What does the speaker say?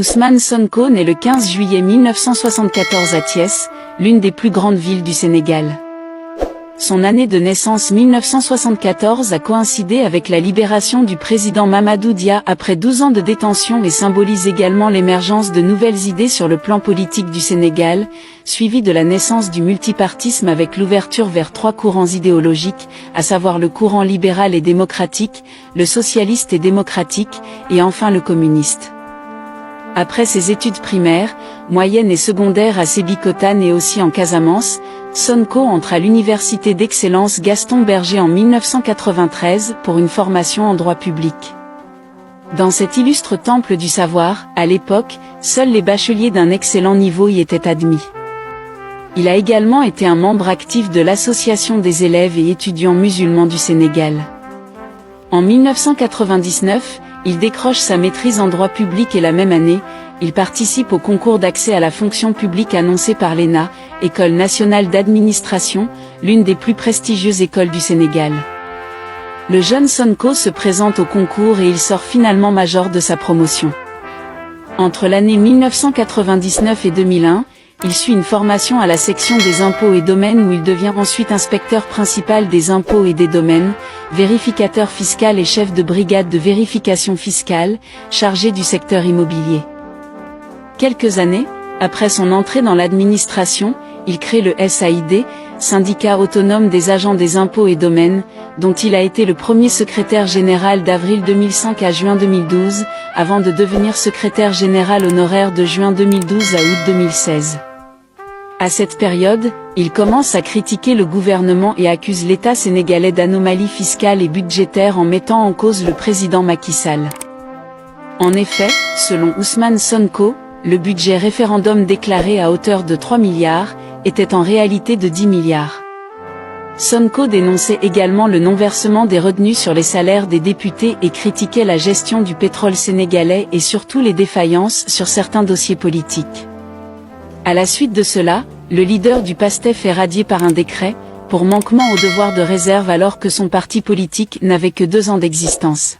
Ousmane Sonko naît le 15 juillet 1974 à Thiès, l'une des plus grandes villes du Sénégal. Son année de naissance 1974 a coïncidé avec la libération du président Mamadou Dia après 12 ans de détention et symbolise également l'émergence de nouvelles idées sur le plan politique du Sénégal, suivie de la naissance du multipartisme avec l'ouverture vers 3 courants idéologiques, à savoir le courant libéral et démocratique, le socialiste et démocratique, et enfin le communiste. Après ses études primaires, moyennes et secondaires à Sébikotane et aussi en Casamance, Sonko entre à l'université d'excellence Gaston Berger en 1993 pour une formation en droit public. Dans cet illustre temple du savoir, à l'époque, seuls les bacheliers d'un excellent niveau y étaient admis. Il a également été un membre actif de l'Association des élèves et étudiants musulmans du Sénégal. En 1999, il décroche sa maîtrise en droit public et la même année, il participe au concours d'accès à la fonction publique annoncé par l'ENA, École nationale d'administration, l'une des plus prestigieuses écoles du Sénégal. Le jeune Sonko se présente au concours et il sort finalement major de sa promotion. Entre l'année 1999 et 2001, il suit une formation à la section des impôts et domaines où il devient ensuite inspecteur principal des impôts et des domaines, vérificateur fiscal et chef de brigade de vérification fiscale, chargé du secteur immobilier. Quelques années, après son entrée dans l'administration, il crée le SAID, syndicat autonome des agents des impôts et domaines, dont il a été le premier secrétaire général d'avril 2005 à juin 2012, avant de devenir secrétaire général honoraire de juin 2012 à août 2016. À cette période, il commence à critiquer le gouvernement et accuse l'État sénégalais d'anomalies fiscales et budgétaires en mettant en cause le président Macky Sall. En effet, selon Ousmane Sonko, le budget référendum déclaré à hauteur de 3 milliards, était en réalité de 10 milliards. Sonko dénonçait également le non-versement des retenues sur les salaires des députés et critiquait la gestion du pétrole sénégalais et surtout les défaillances sur certains dossiers politiques. À la suite de cela, le leader du PASTEF est radié par un décret, pour manquement au devoir de réserve alors que son parti politique n'avait que 2 ans d'existence.